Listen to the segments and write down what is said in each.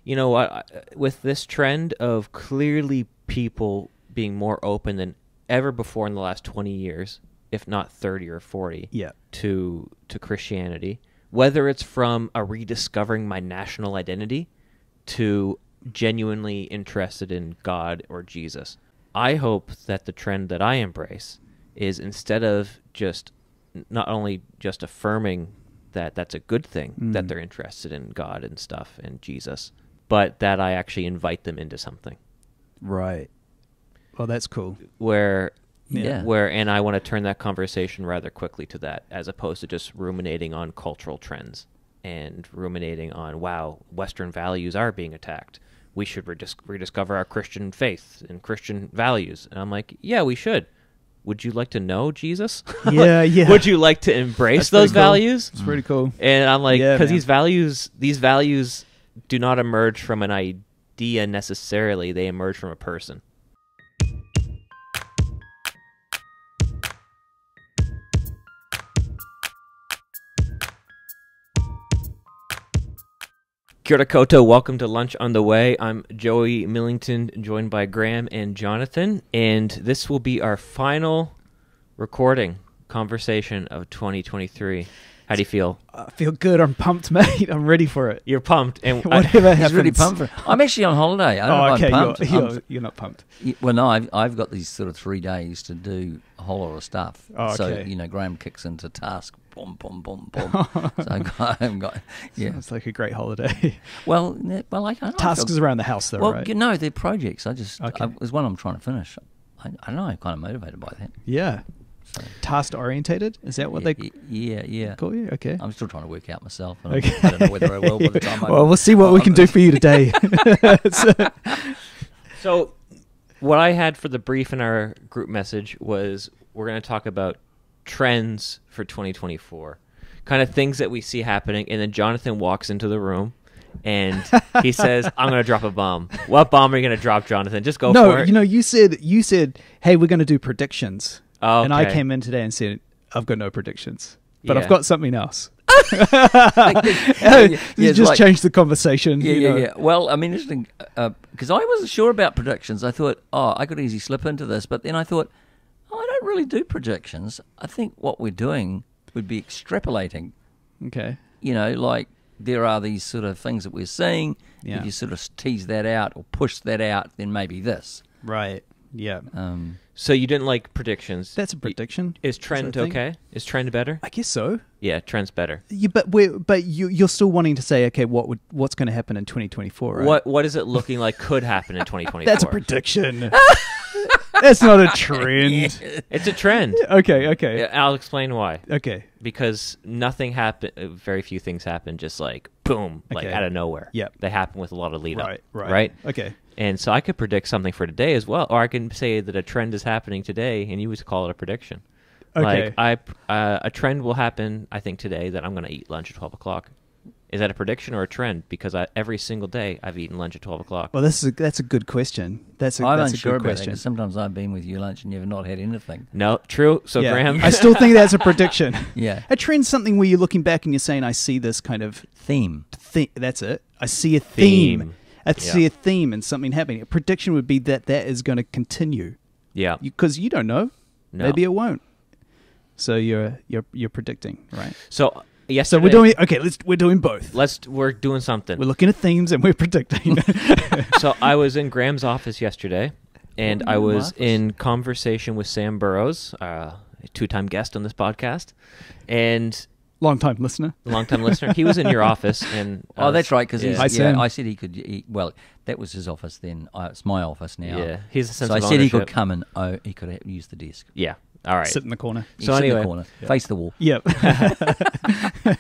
you know what, with this trend of clearly people being more open than ever before in the last 20 years, if not 30 or 40, to Christianity, whether it's from a rediscovering my national identity to genuinely interested in God or Jesus. I hope that the trend that I embrace is, instead of just not only just affirming that that's a good thing, that they're interested in God and stuff and Jesus, but that I actually invite them into something. Right. Well, that's cool. And I want to turn that conversation rather quickly to that, as opposed to just ruminating on cultural trends and ruminating on, wow, Western values are being attacked. We should rediscover our Christian faith and Christian values. And I'm like, yeah, we should. Would you like to know Jesus? Yeah, yeah. Would you like to embrace those values? It's pretty cool. And I'm like, because these values do not emerge from an idea necessarily. They emerge from a person. Kia ora koutou, welcome to Lunch on the Way. I'm Joey Millington, joined by Graham and Jonathan, and this will be our final recording conversation of 2023. How do you feel? I feel good. I'm pumped, mate. I'm ready for it. You're pumped. And whatever happens. He's really pumped for it. I'm actually on holiday. I don't know if I'm pumped. You're not pumped. Well, no, I've got these sort of 3 days to do a whole lot of stuff. Oh, okay. So, Graham kicks into task. Boom, boom, boom, boom. So I've got, Sounds like a great holiday. Well, I tasks around the house, though, right? No, they're projects. There's one I'm trying to finish. I don't know. I'm kind of motivated by that. Yeah. So, task orientated? Is that what they call you? Okay. I'm still trying to work out myself. And I don't know whether I will by the time Well, we'll see what we can do for you today. So what I had for the brief in our group message was, we're going to talk about trends for 2024, kind of things that we see happening, and then Jonathan walks into the room and he says, I'm going to drop a bomb. What bomb are you going to drop, Jonathan? Just go for it. No, you said, hey, we're going to do predictions. Oh, okay. And I came in today and said, I've got no predictions, but Yeah. I've got something else. Yeah, just change the conversation. Yeah. Well, I mean, interesting, because I wasn't sure about predictions. I thought, I could easily slip into this, but then I thought, I don't really do predictions. I think what we're doing would be extrapolating. Okay. Like there are these sort of things that we're seeing. Yeah. If you sort of tease that out or push that out, then maybe this. Right. Yeah. So you didn't like predictions. That's a prediction. Is trend okay? Is trend better? I guess so. Yeah, trend's better. But you're still wanting to say, okay, what's going to happen in 2024, right? What is it looking like could happen in 2024? That's a prediction. That's not a trend. It's a trend. Okay. Yeah, I'll explain why. Okay. Because nothing happened, very few things happen just like, boom, like Okay. out of nowhere. Yep. They happen with a lot of lead up. Right. Okay. And so I could predict something for today as well, or I can say that a trend is happening today, and you would call it a prediction. Okay. Like a trend will happen, I think, today, that I'm going to eat lunch at 12 o'clock. Is that a prediction or a trend? Because every single day I've eaten lunch at 12 o'clock. Well, that's a good question. I'm unsure about that, because sometimes I've been with you lunch and you've not had anything. No, true. So Yeah. Graham, I still think that's a prediction. Yeah. A trend's something where you're looking back and you're saying, I see this kind of Theme. That's it. I see a theme. I see Yeah. a theme and something happening. A prediction would be that is going to continue. Yeah. Because you don't know. No. Maybe it won't. So you're predicting, right? So yesterday, So we're doing we're doing both. We're doing something. We're looking at themes and we're predicting. So I was in Graham's office yesterday, and I was in conversation with Sam Burrows, a two-time guest on this podcast, and Long-time listener. long-time listener. He was in your office, and That's right, because Hi, Sam. I said he could. Well, that was his office then. It's my office now. Yeah, he's a sense So I of said he could ownership. come and he could use the desk. Yeah. All right. Sit in the corner. You So sit in anyway- the corner, face the wall. Yep.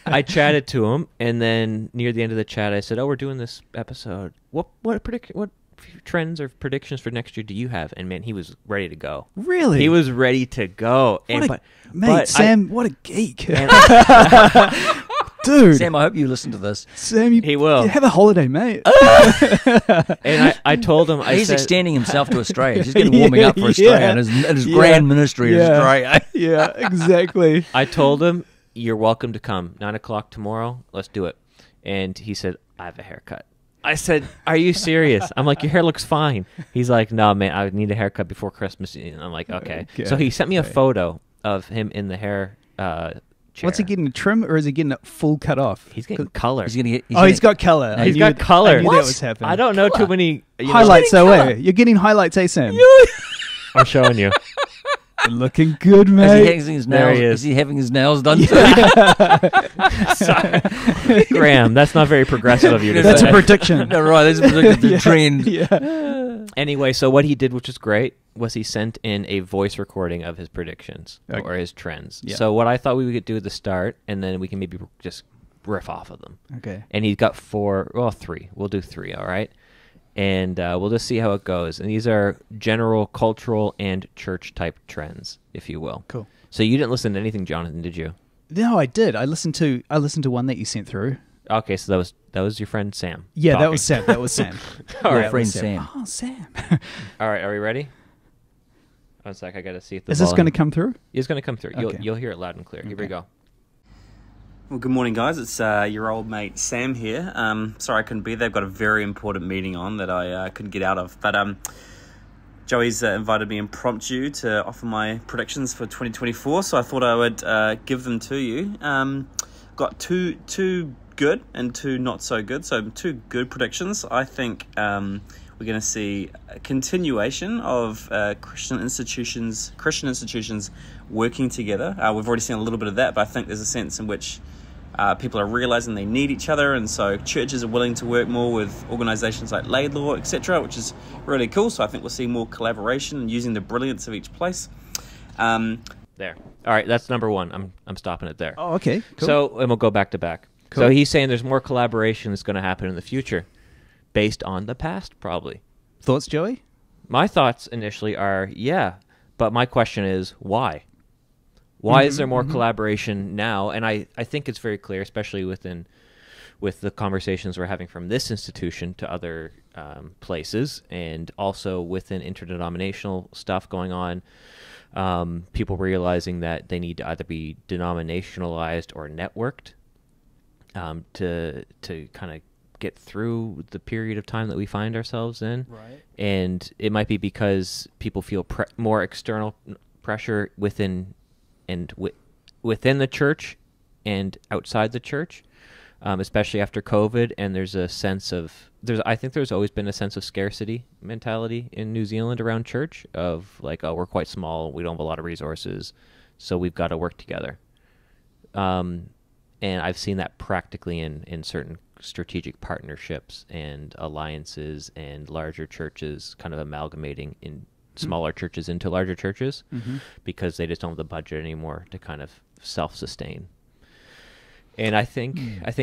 I chatted to him, and then near the end of the chat, I said, "Oh, we're doing this episode. What trends or predictions for next year do you have?" And man, he was ready to go. Really? He was ready to go. Sam, what a geek. And Dude. Sam, I hope you listen to this. Sam, He will. you have a holiday, mate. and I told him, He's said, extending himself to Australia. He's getting warming up for Australia and his grand ministry in Australia. Yeah, exactly. I told him, "You're welcome to come. 9 o'clock tomorrow. Let's do it." And he said, "I have a haircut. I said, "Are you serious?" I'm like, "Your hair looks fine." He's like, "No, man, I need a haircut before Christmas." And I'm like, "Okay." So he sent me a photo of him in the hair chair. What's he getting, a trim, or is he getting it full cut off? He's getting color. He's got color. He's got color. I knew that was happening. I don't know too many highlights. You're getting highlights, Sam? I'm showing you. Looking good, mate. Is he having his nails done too? Graham, that's not very progressive of you to That's say. a prediction. No, right, that's a predicted trend. Yeah. Anyway, so what he did, which is great, was he sent in a voice recording of his predictions or his trends. Yeah. So what I thought we could do at the start, and then we can maybe just riff off of them. Okay. And he's got three. We'll do three, all right? And we'll just see how it goes. And these are general cultural and church-type trends, if you will. Cool. So you didn't listen to anything, Jonathan, did you? No, I did. I listened to one that you sent through. Okay, so that was your friend Sam. Yeah, talking. That was Sam. All right, friend Sam. Oh, Sam. All right, are we ready? One sec, I got to see if Is this going to come through? It's going to come through. Okay. You'll hear it loud and clear. Here we go. Well, good morning, guys. It's your old mate Sam here. Sorry I couldn't be there. I've got a very important meeting on that I couldn't get out of. But Joey's invited me impromptu to offer my predictions for 2024, so I thought I would give them to you. Got two good and two not so good. So two good predictions. I think we're going to see a continuation of Christian institutions working together. We've already seen a little bit of that, but I think there's a sense in which people are realizing they need each other, and so churches are willing to work more with organizations like Laidlaw, etc., which is really cool. So I think we'll see more collaboration and using the brilliance of each place. There. All right, that's number one. I'm stopping it there. Oh, okay. Cool. So, and we'll go back to back. Cool. So he's saying there's more collaboration that's going to happen in the future based on the past, probably. Thoughts, Joey? My thoughts initially are, yeah, but my question is, why? Why is there more collaboration now? And I think it's very clear, especially with the conversations we're having from this institution to other places, and also within interdenominational stuff going on, people realizing that they need to either be denominationalized or networked to kind of get through the period of time that we find ourselves in. Right. And it might be because people feel more external pressure within the church and outside the church, especially after COVID. And there's a sense of I think there's always been a sense of scarcity mentality in New Zealand around church, of like, oh, we're quite small, we don't have a lot of resources, so we've got to work together. And I've seen that practically in certain strategic partnerships and alliances and larger churches kind of amalgamating in smaller churches into larger churches because they just don't have the budget anymore to kind of self-sustain. And I think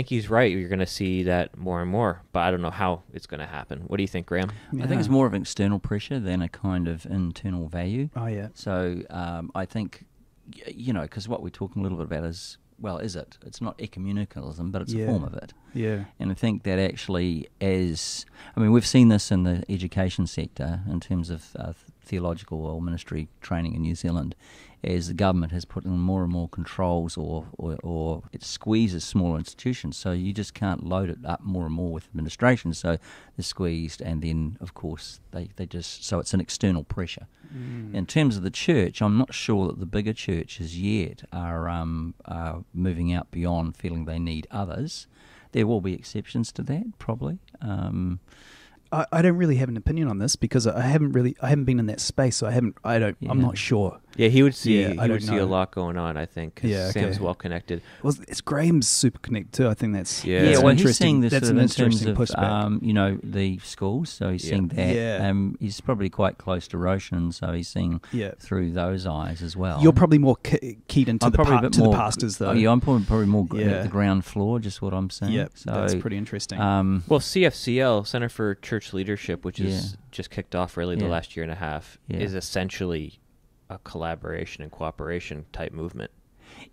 he's right. You're going to see that more and more, but I don't know how it's going to happen. What do you think, Graham? I think it's more of an external pressure than a kind of internal value. Oh, yeah. So I think, because what we're talking a little bit about is, well, is it? It's not ecumenicalism, but it's a form of it. Yeah. And I think that actually we've seen this in the education sector in terms of theological or ministry training in New Zealand, as the government has put in more and more controls or it squeezes smaller institutions. So you just can't load it up more and more with administration. So they're squeezed, and then, of course, they just... So it's an external pressure. In terms of the church, I'm not sure that the bigger churches yet are moving out beyond feeling they need others. There will be exceptions to that, probably. I don't really have an opinion on this because I haven't been in that space, so I'm not sure. Yeah, he would see. Yeah, he would see a lot going on, I think. Yeah, Sam's well connected. Well, it's Graham's super connected too. I think that's he's seeing this that's sort an of interesting in terms pushback. of the schools. So he's seeing that. Yeah. He's probably quite close to Roshan, so he's seeing through those eyes as well. You're probably more keyed into the pastors, though. Yeah, I'm probably more at the ground floor, just what I'm saying. Yeah, so that's pretty interesting. Well, CFCL, Center for Church Leadership, which is just kicked off really the last year and a half, is essentially a collaboration and cooperation type movement.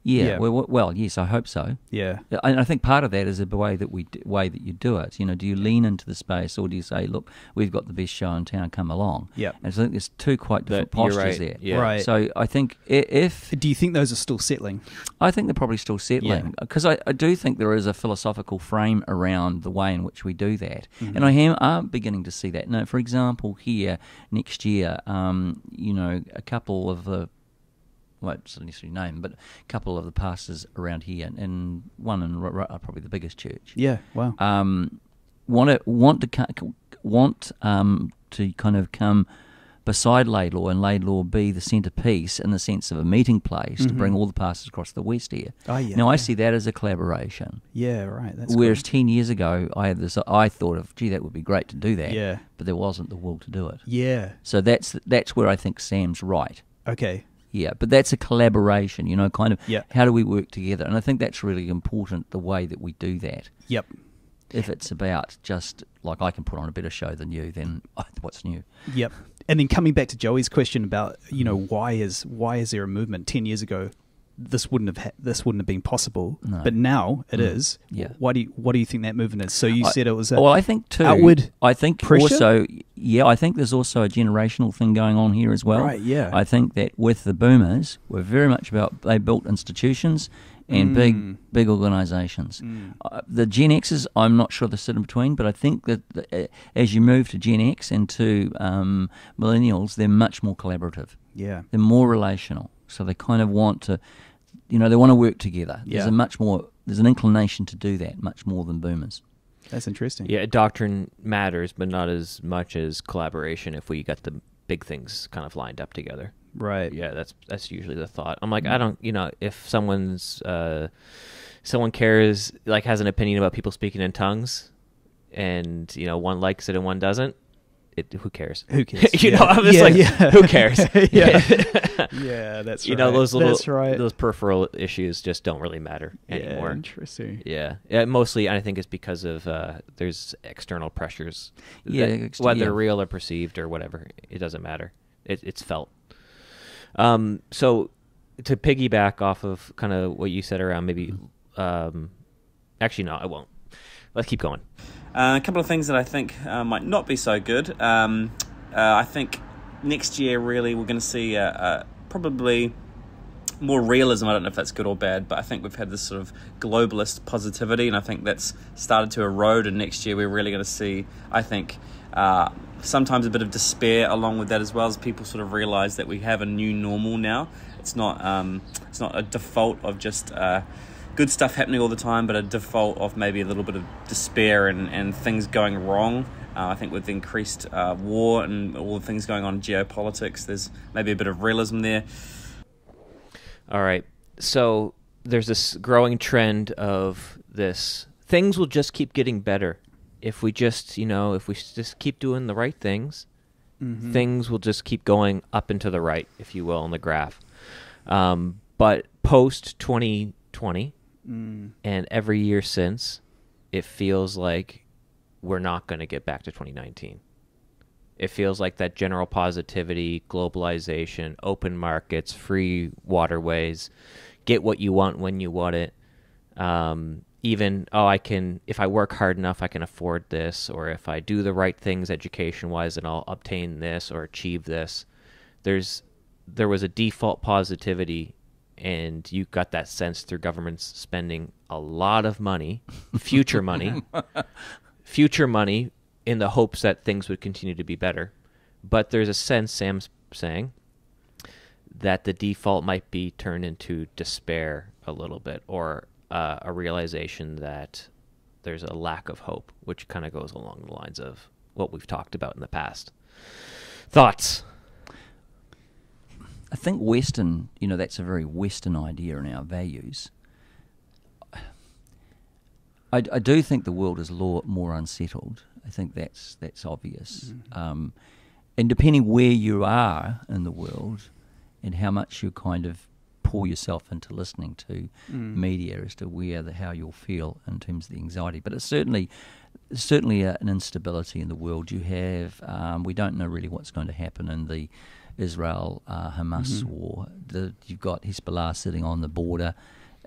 Yeah. Well, yes, I hope so. Yeah. And I think part of that is the way that you do it. Do you lean into the space, or do you say, "Look, we've got the best show in town, come along"? Yeah. And so I think there's two quite different postures there. Yeah. Right. So I think if do you think those are still settling? I think they're probably still settling, because I do think there is a philosophical frame around the way in which we do that, and I am beginning to see that. Now, for example, here next year, a couple of the, well, it's not necessarily name, but a couple of the pastors around here, and one in probably the biggest church. Yeah. Wow. Want to kind of come beside Laidlaw, and Laidlaw be the centrepiece in the sense of a meeting place to bring all the pastors across the West here. Oh, yeah. Now I see that as a collaboration. Yeah. Right. That's Whereas cool. 10 years ago, I thought of, gee, that would be great to do that. Yeah. But there wasn't the will to do it. Yeah. So that's where I think Sam's right. Okay. Yeah, but that's a collaboration, kind of Yeah. how do we work together? And I think that's really important, the way that we do that. Yep. If it's about just, like, I can put on a better show than you, then what's new? Yep. And then coming back to Joey's question about, why is there a movement? 10 years ago, this wouldn't have been possible, No. but now it is. Yeah. What do you think that movement is? So you said it was Well, I think too. outward I think pressure? also, I think there's also a generational thing going on here as well. Right, yeah. I think that with the boomers, we're very much about, they built institutions and big organisations. The Gen Xers, I'm not sure they sit in between, but I think that as you move to Gen X and to millennials, they're much more collaborative. Yeah. They're more relational, so they kind of want to, they want to work together. Yeah. There's an inclination to do that much more than boomers. That's interesting. Yeah, doctrine matters, but not as much as collaboration if we got the big things kind of lined up together. Right. Yeah, that's usually the thought. I'm like, I don't, if someone cares, like, has an opinion about people speaking in tongues, and one likes it and one doesn't, who cares? Who cares? I'm just who cares? Yeah. Yeah, that's right. Those little, that's right. those peripheral issues just don't really matter anymore. Interesting. Yeah, mostly I think it's because of there's external pressures. Yeah, whether real or perceived or whatever, it doesn't matter. It's felt. So to piggyback off of kind of what you said around maybe, actually no, I won't. Let's keep going. A couple of things that I think might not be so good. I think next year, really, we're going to see probably more realism. I don't know if that's good or bad, but I think we've had this sort of globalist positivity, and I think that's started to erode, and next year we're really going to see, I think, sometimes a bit of despair along with that, as well, as people sort of realise that we have a new normal now. It's not a default of just good stuff happening all the time, but a default of maybe a little bit of despair and things going wrong. I think with increased war and all the things going on in geopolitics, there's maybe a bit of realism there. All right. So there's this growing trend of this. Things will just keep getting better. If we just, keep doing the right things, things will just keep going up and to the right, if you will, on the graph. But post 2020 and every year since, it feels like we're not going to get back to 2019. It feels like that general positivity, globalization, open markets, free waterways, get what you want when you want it. Even, if I work hard enough, I can afford this, or if I do the right things education-wise, then I'll obtain this or achieve this. There was a default positivity, and you got that sense through governments spending a lot of money, future money, in the hopes that things would continue to be better. But there's a sense, Sam's saying, that the default might be turned into despair a little bit, or a realization that there's a lack of hope, which kind of goes along the lines of what we've talked about in the past. Thoughts? I think Western, that's a very Western idea in our values. I do think the world is more unsettled. I think that's obvious. And depending where you are in the world and how much you kind of pour yourself into listening to media as to how you'll feel in terms of the anxiety. But it's certainly an instability in the world. You have we don't know really what's going to happen in the Israel Hamas war. You've got Hezbollah sitting on the border,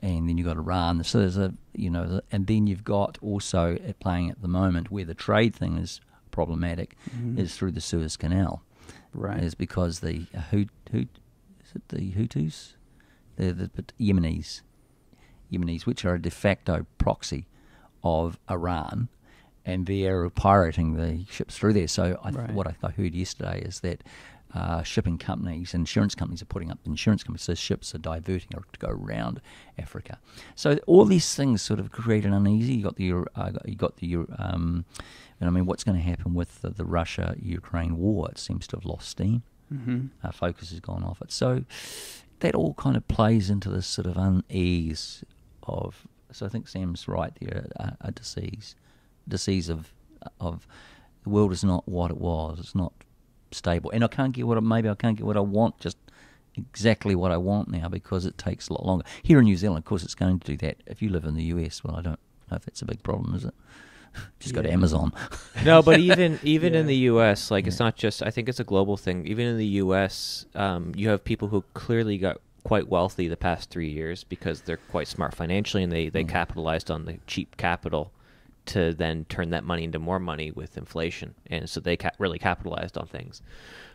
and then you've got Iran. So there's and then you've got also playing at the moment where the trade thing is problematic is through the Suez Canal. Right. Is because the the Houthis, the Yemenis, which are a de facto proxy of Iran, and they're pirating the ships through there. So what I heard yesterday is that shipping companies, insurance companies are putting up insurance companies, so ships are diverting to go around Africa. So all these things sort of create an uneasy. You got the and I mean, what's going to happen with the Russia-Ukraine war? It seems to have lost steam. Focus has gone off it. So that all kind of plays into this sort of unease of. So I think Sam's right there. A disease of the world is not what it was. It's not stable, and I can't get what I want, just exactly what I want now, because it takes a lot longer. Here in New Zealand, of course, it's going to do that. If you live in the US, well, I don't know if that's a big problem, is it? Just go to Amazon. No, but even in the U.S., like it's not just. I think it's a global thing. Even in the U.S., you have people who clearly got quite wealthy the past 3 years because they're quite smart financially, and they capitalized on the cheap capital to then turn that money into more money with inflation, and so they really capitalized on things.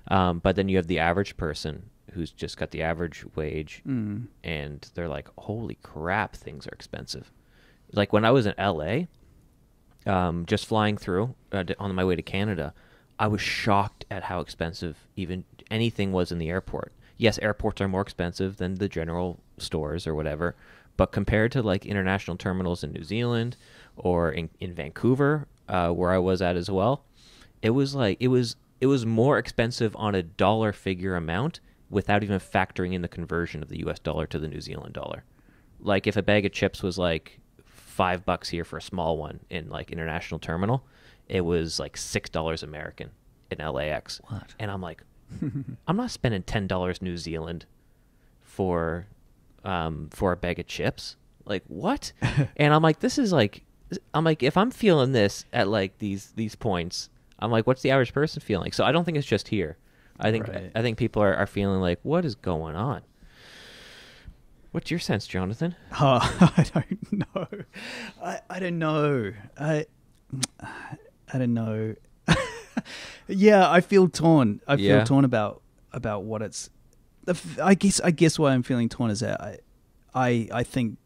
But then you have the average person who's just got the average wage, and they're like, "Holy crap, things are expensive." Like when I was in L.A. Just flying through on my way to Canada, I was shocked at how expensive even anything was in the airport. Yes, airports are more expensive than the general stores or whatever, but compared to like international terminals in New Zealand or in Vancouver, where I was at as well, it was more expensive on a dollar figure amount without even factoring in the conversion of the US dollar to the New Zealand dollar. Like if a bag of chips was like $5 here for a small one in like international terminal, it was like $6 American in LAX. What? And I'm like, I'm not spending $10 New Zealand for a bag of chips. Like what? And I'm like, if I'm feeling this at like these points, I'm like, what's the average person feeling? So I don't think it's just here. I think people are feeling like, what is going on? What's your sense, Jonathan? Oh, I don't know. I don't know. I don't know. Yeah, I feel torn. I feel torn about what it's. I guess why I'm feeling torn is that I think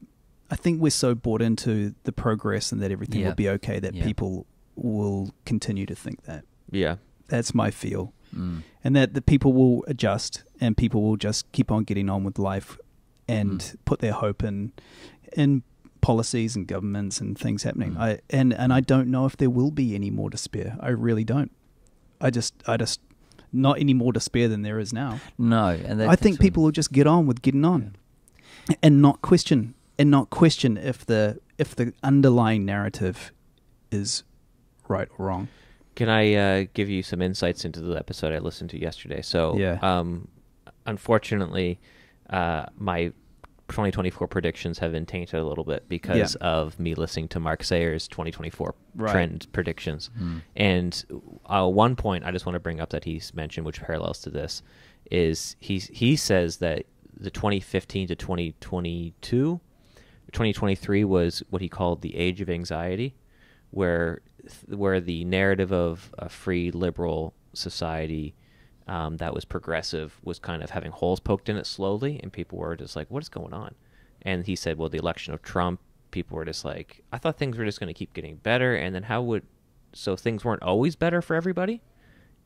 we're so bought into the progress and that everything will be okay that people will continue to think that. Yeah, that's my feel, and that the people will adjust and people will just keep on getting on with life. And put their hope in policies and governments and things happening. I don't know if there will be any more despair. I really don't. I just not any more despair than there is now. No, and I think people will just get on with getting on, and not question if the underlying narrative is right or wrong. Can I give you some insights into the episode I listened to yesterday? So, unfortunately, my 2024 predictions have been tainted a little bit because of me listening to Mark Sayers' 2024 trend predictions. And one point I just want to bring up that he's mentioned, which parallels to this, is he says that the 2015 to 2023 was what he called the age of anxiety, where the narrative of a free liberal society that was progressive was kind of having holes poked in it slowly, and people were just like, what is going on? And he said, well, the election of Trump, people were just like, I thought things were just going to keep getting better, and then so things weren't always better for everybody?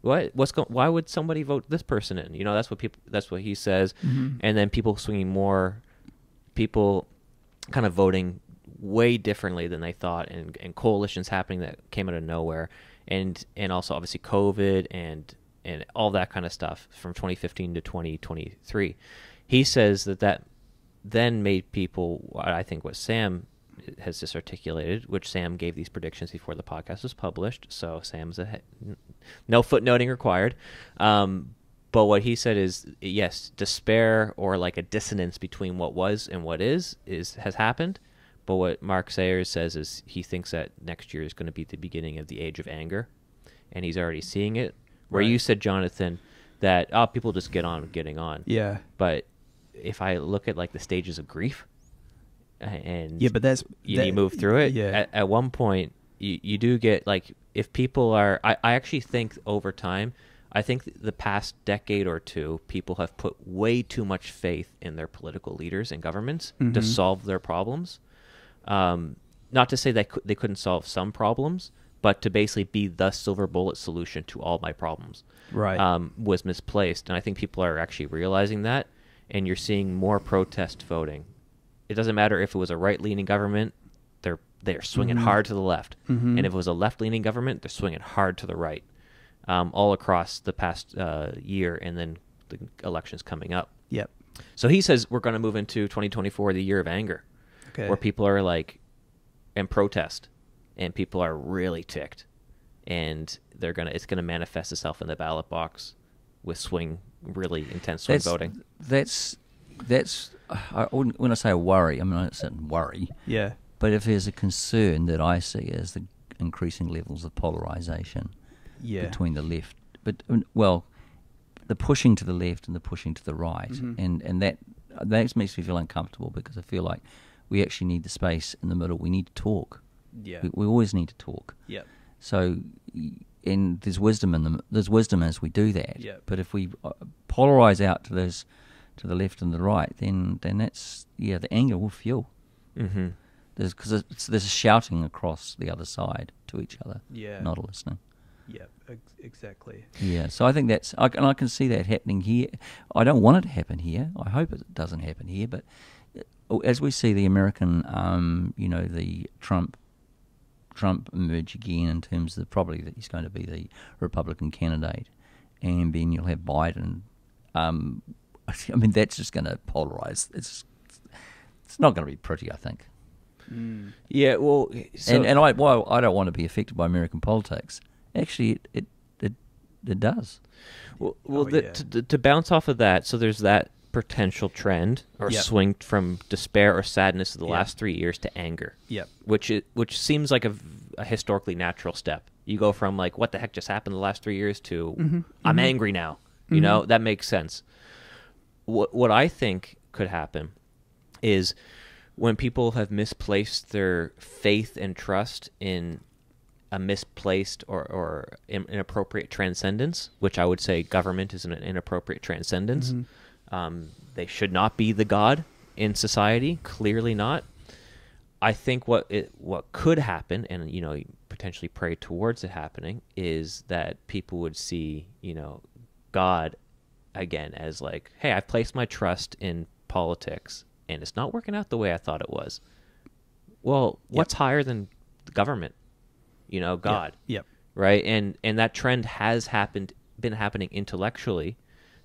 Why would somebody vote this person in? That's what he says. And then people kind of voting way differently than they thought, and coalitions happening that came out of nowhere, and also obviously COVID and all that kind of stuff from 2015 to 2023. He says that then made people, I think what Sam has just articulated, which Sam gave these predictions before the podcast was published, so Sam's no footnoting required. But what he said is, yes, despair or like a dissonance between what was and what has happened. But what Mark Sayers says is he thinks that next year is going to be the beginning of the age of anger, and he's already seeing it. Where you said, Jonathan, that people just get on getting on. Yeah. But if I look at like the stages of grief, and but you move through it. Yeah. At one point, you do get like, if people are, I actually think over time, I think the past decade or two, people have put way too much faith in their political leaders and governments to solve their problems. Not to say that they couldn't solve some problems, but to basically be the silver bullet solution to all my problems, was misplaced. And I think people are actually realizing that, and you're seeing more protest voting. It doesn't matter if it was a right-leaning government, they're swinging hard to the left. And if it was a left-leaning government, they're swinging hard to the right, all across the past year, and then the elections coming up. Yep. So he says we're going to move into 2024, the year of anger, where people are like, and protest, and people are really ticked, and it's gonna manifest itself in the ballot box with really intense swing voting. That's when I say a worry, I mean it's a worry. Yeah. But if there's a concern that I see is the increasing levels of polarization between the left, but the pushing to the left and the pushing to the right, and that makes me feel uncomfortable, because I feel like we actually need the space in the middle. We need to talk. Yeah. We always need to talk. Yeah. So, and there's wisdom in them. There's wisdom as we do that. Yeah. But if we polarize out to the left and the right, then that's the anger will fuel. Mm-hmm. Because there's a shouting across the other side to each other. Yeah. Not a listening. Yeah. Exactly. Yeah. So I think I can see that happening here. I don't want it to happen here. I hope it doesn't happen here. But as we see the American, the Trump emerge again in terms of probably that he's going to be the Republican candidate, and then you'll have Biden. I mean, that's just going to polarize. It's not going to be pretty, I think. Mm. Yeah, well, so and I don't want to be affected by American politics. Actually, it does. To bounce off of that, so there's that potential trend or swing from despair or sadness of the last 3 years to anger. Yep. Which seems like a historically natural step. You go from like, what the heck just happened the last 3 years to I'm angry now. You know, that makes sense. What I think could happen is when people have misplaced their faith and trust in a misplaced or inappropriate transcendence, which I would say government is an inappropriate transcendence. They should not be the God in society, clearly not. I think what could happen, and potentially pray towards it happening, is that people would see God again as like, hey, I've placed my trust in politics and it's not working out the way I thought it was. Well, what's higher than the government? God. Yep. Right? And that trend has been happening intellectually,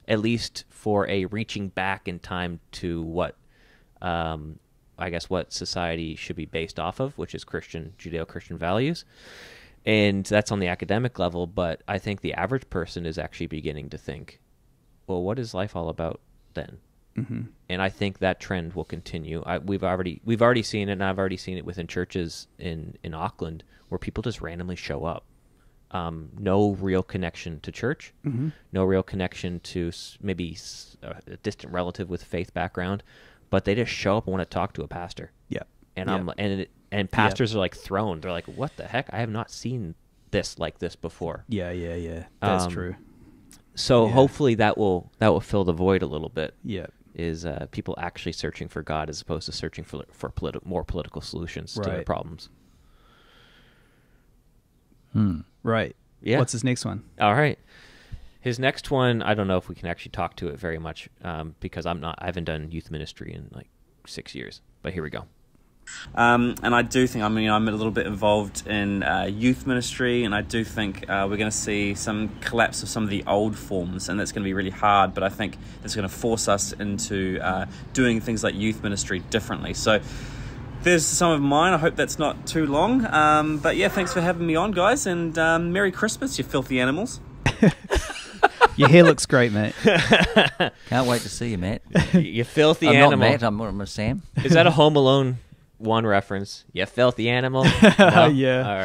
at least for a reaching back in time to what what society should be based off of, which is Judeo-Christian values. And that's on the academic level, but I think the average person is actually beginning to think, well, what is life all about then? Mm-hmm. And I think that trend will continue. We've already seen it, and I've already seen it within churches in Auckland where people just randomly show up. No real connection to church, no real connection to maybe a distant relative with faith background, but they just show up and want to talk to a pastor. Yeah, and pastors are like thrown. They're like, "What the heck? I have not seen this like this before." Yeah. That's true. So hopefully that will fill the void a little bit. Yeah, is people actually searching for God as opposed to searching for more political solutions to their problems. Right. Yeah. What's his next one? All right. His next one, I don't know if we can actually talk to it very much because I haven't done youth ministry in like 6 years. But here we go. And I do think, I'm a little bit involved in youth ministry, and I do think we're going to see some collapse of some of the old forms, and that's going to be really hard, but I think it's going to force us into doing things like youth ministry differently. So there's some of mine. I hope that's not too long. But yeah, thanks for having me on, guys, and Merry Christmas, you filthy animals. Your hair looks great, mate. Can't wait to see you, Matt. You filthy I'm animal. Not Matt, I'm Sam. Is that a Home Alone 1 reference? You filthy animal. No? Yeah. All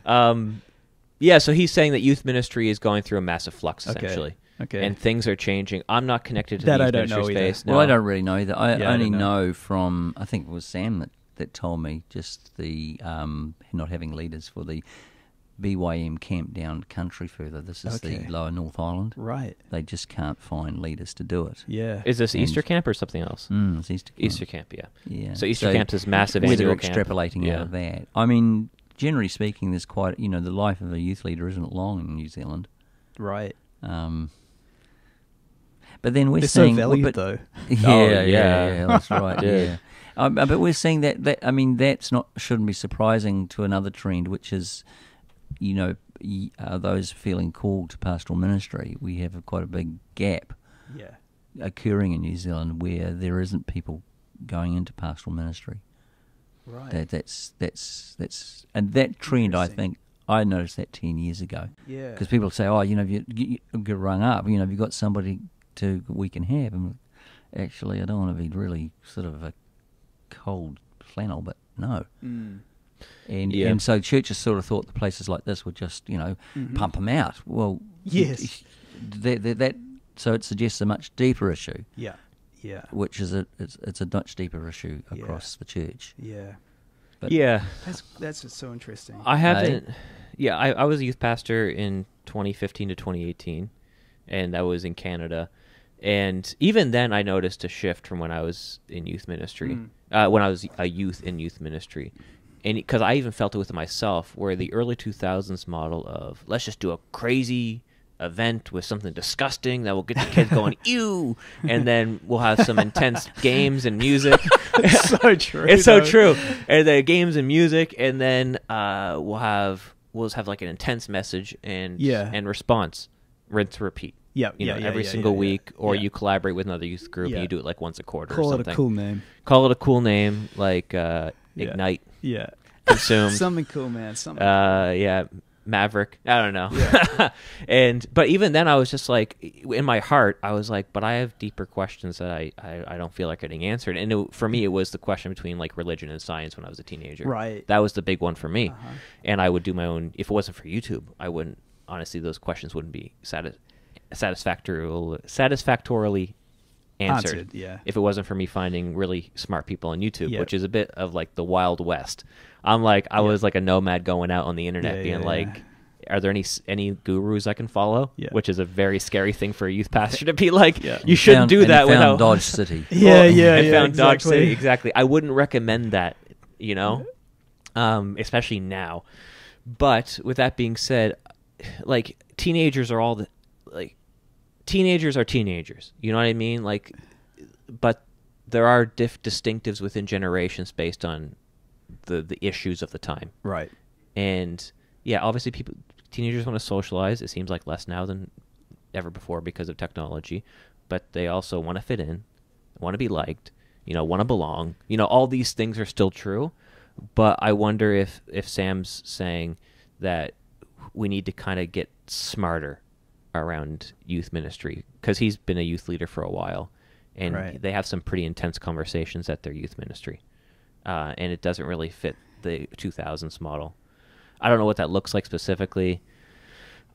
right. So he's saying that youth ministry is going through a massive flux, essentially. Okay. Okay. And things are changing. I'm not connected to That the I youth don't know ministry either. space. No. Well, I don't really know either. I only don't know from, I think it was Sam that told me, just the not having leaders for the BYM camp down country further. This is the lower North Island. Right. They just can't find leaders to do it. Yeah. Is this Easter camp or something else? It's Easter camp. Easter camp, yeah. Yeah. So Easter camp is massive whether annual they're camp. extrapolating out of that. I mean, generally speaking, there's quite, the life of a youth leader isn't long in New Zealand. Right. But then we're They're seeing... so valued, though. Yeah, that's right, Dude. yeah. But we're seeing that, I mean, shouldn't be surprising to another trend, which is, those feeling called to pastoral ministry. We have quite a big gap occurring in New Zealand where there isn't people going into pastoral ministry. Right. That's and that trend, I think, I noticed that 10 years ago. Yeah. Because people say, oh, you get rung up, have you got somebody we can have? And actually, I don't want to be really sort of a cold flannel, but no. And so churches sort of thought the places like this would just, pump them out. Well, yes. So it suggests a much deeper issue. Yeah. Yeah. Which is it's a much deeper issue across the church. Yeah. But That's just so interesting. I haven't. Yeah, I was a youth pastor in 2015 to 2018, and that was in Canada. And even then, I noticed a shift from when I was in youth ministry, when I was a youth in youth ministry. And because I even felt it with myself, where the early 2000s model of let's just do a crazy event with something disgusting that will get the kids going, ew, and then we'll have some intense games and music. It's so true. It's so true. And then games and music, and then we'll just have like an intense message and response, rinse, repeat. Every single week, or you collaborate with another youth group and you do it like once a quarter or something. Call it a cool name, like Ignite. Yeah. Consumed. Something cool, man. Maverick. I don't know. But even then, I was just like, in my heart, I was like, but I have deeper questions that I don't feel like getting answered. And for me, it was the question between like religion and science when I was a teenager. Right. That was the big one for me. And I would do my own. If it wasn't for YouTube, I wouldn't. Honestly, those questions wouldn't be satisfactorily answered. If it wasn't for me finding really smart people on YouTube, which is a bit of like the Wild West. I was like a nomad going out on the internet being like, are there any gurus I can follow? Which is a very scary thing for a youth pastor to be like, you shouldn't do that without Dodge City. Dodge City, exactly. I wouldn't recommend that, especially now. But with that being said, like teenagers are teenagers. You know what I mean? Like, but there are distinctives within generations based on the issues of the time. Right. And obviously teenagers want to socialize. It seems like less now than ever before because of technology, but they also want to fit in, want to be liked, want to belong. All these things are still true, but I wonder if Sam's saying that we need to kind of get smarter around youth ministry, because he's been a youth leader for a while, and they have some pretty intense conversations at their youth ministry, and it doesn't really fit the 2000s model. I don't know what that looks like specifically.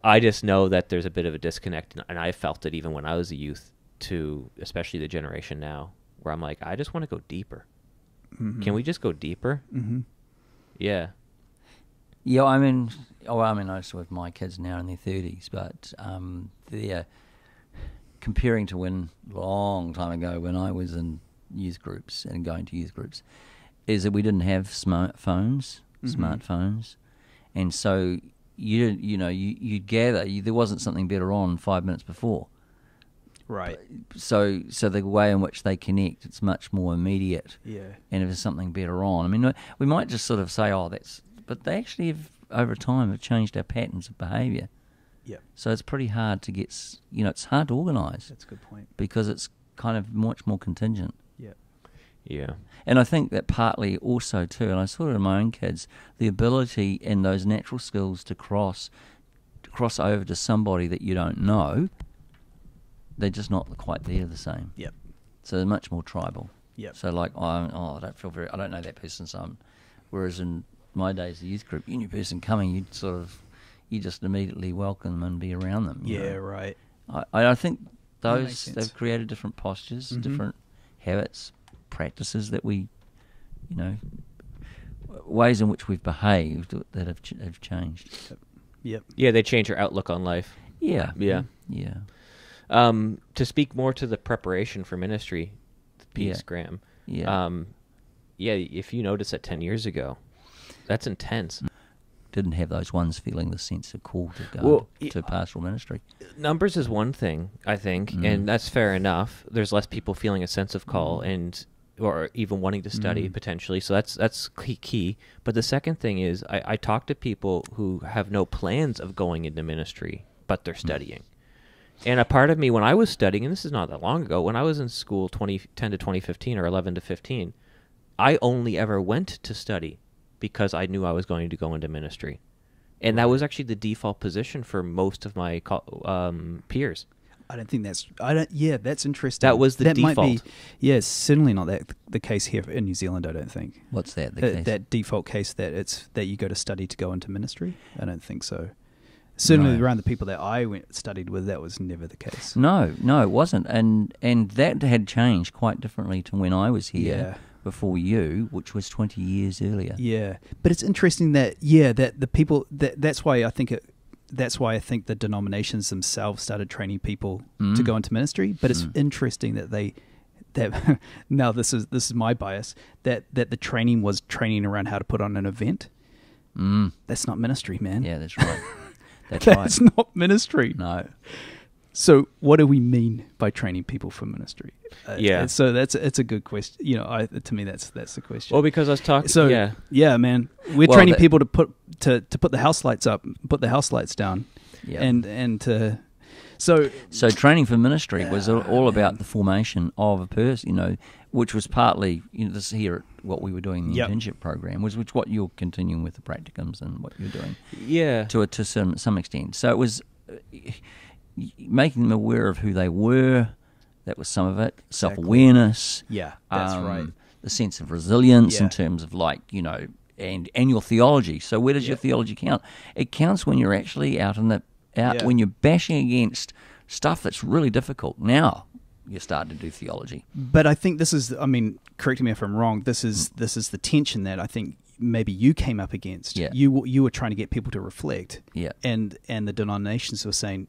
I just know that there's a bit of a disconnect, and I felt it even when I was a youth, to especially the generation now, where I'm like, I just want to go deeper. Can we just go deeper? Yeah. Yeah, I mean, I still have my kids now in their 30s, but they're comparing to when, long time ago, when I was in youth groups and going to youth groups, is that we didn't have smartphones, and so you'd gather, there wasn't something better on 5 minutes before. Right. So the way in which they connect, it's much more immediate. Yeah. And if there's something better on, I mean, we might just sort of say, but they actually have, over time, have changed our patterns of behaviour. Yeah. So it's pretty hard to get, it's hard to organise. That's a good point. Because it's kind of much more contingent. Yeah. Yeah. And I think that partly also too, and I saw it in my own kids, the ability and those natural skills to cross over to somebody that you don't know, they're just not quite there the same. Yep. So they're much more tribal. Yep. So like, I don't know that person, so whereas in my days, the youth group, you knew person coming, you just immediately welcome them and be around them. Yeah, right. I think That makes sense. they've created different postures, different habits, practices that we, ways in which we've behaved that have changed. Yep. Yeah, they change your outlook on life. Yeah. Yeah. Yeah. To speak more to the preparation for ministry, piece, Graham. Yeah. If you notice that 10 years ago, that's intense. Didn't have those ones feeling the sense of call to go to pastoral ministry. Numbers is one thing, I think, and that's fair enough. There's less people feeling a sense of call or even wanting to study potentially, so that's key. But the second thing is I talk to people who have no plans of going into ministry, but they're studying. And a part of me, when I was studying, and this is not that long ago, when I was in school 2010 to 2015 or 11 to 15, I only ever went to study because I knew I was going to go into ministry. And that was actually the default position for most of my peers. I don't think that's... that's interesting. That was the default. Might be, it's certainly not the case here in New Zealand, I don't think. What's that, the case? That default case that you go to study to go into ministry? I don't think so. Certainly around the people that I studied with, that was never the case. No, it wasn't. And that had changed quite differently to when I was here before you, which was 20 years earlier. Yeah. But it's interesting that the people... That's why I think the denominations themselves started training people to go into ministry. But it's interesting that now this is my bias, that the training was training around how to put on an event. That's not ministry, man. Yeah, that's right. That's not ministry. No. So what do we mean by training people for ministry? So it's a good question. To me that's the question. Well, because I was talking. So man, we're training people to put the house lights up, put the house lights down, and to. So training for ministry was all about the formation of a person, which was partly, this here, what we were doing in the internship program, which what you're continuing with the practicums and what you're doing. Yeah. To some extent. So it was making them aware of who they were. That was some of it. Exactly. Self-awareness. Yeah, that's right. The sense of resilience in terms of and your theology. So where does your theology count? It counts when you're actually out when you're bashing against stuff that's really difficult. Now you start to do theology. But I think this is, correct me if I'm wrong, this is the tension that I think maybe you came up against. Yeah. You were trying to get people to reflect. Yeah. And the denominations were saying,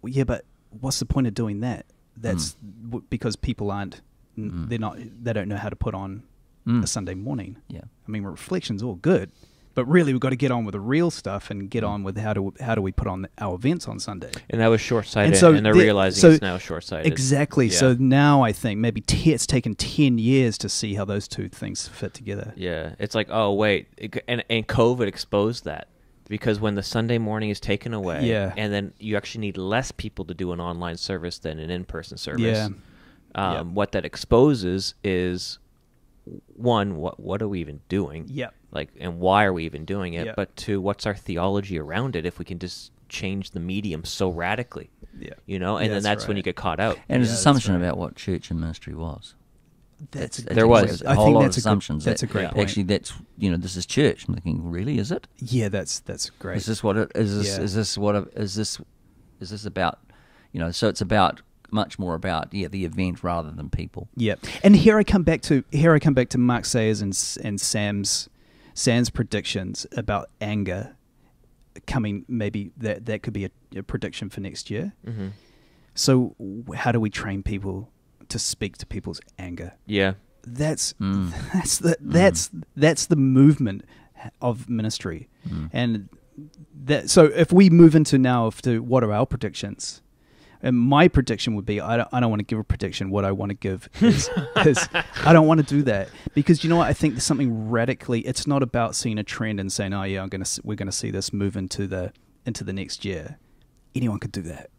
well, but what's the point of doing that? That's because people aren't, they don't know how to put on a Sunday morning. Yeah. Reflection's all good, but really we've got to get on with the real stuff and get on with how do we put on our events on Sunday. And that was short-sighted, and they're realizing it's now short-sighted. Exactly. Yeah. So now I think maybe it's taken 10 years to see how those two things fit together. Yeah. It's like, oh, wait. And COVID exposed that. Because when the Sunday morning is taken away, and then you actually need less people to do an online service than an in-person service, what that exposes is, one, what are we even doing? Yep. And why are we even doing it? Yep. But two, what's our theology around it if we can just change the medium so radically? Yeah. And then that's when you get caught out. And there's an assumption about what church and ministry was. There was a whole lot of assumptions. That's a great point. Actually, that's this is church. I'm thinking, really, is it? Yeah, that's great. Is this what it is? Is this about? So it's about much more about the event rather than people. Yeah, and here I come back to Mark Sayers and Sam's predictions about anger coming. Maybe that could be a prediction for next year. Mm-hmm. So how do we train people to speak to people's anger? Yeah, that's the movement of ministry, and that. So if we move into now to what are our predictions, and my prediction would be I don't want to give a prediction. What I want to give is I don't want to do that because what I think there's something radically. It's not about seeing a trend and saying we're gonna see this move into the next year. Anyone could do that,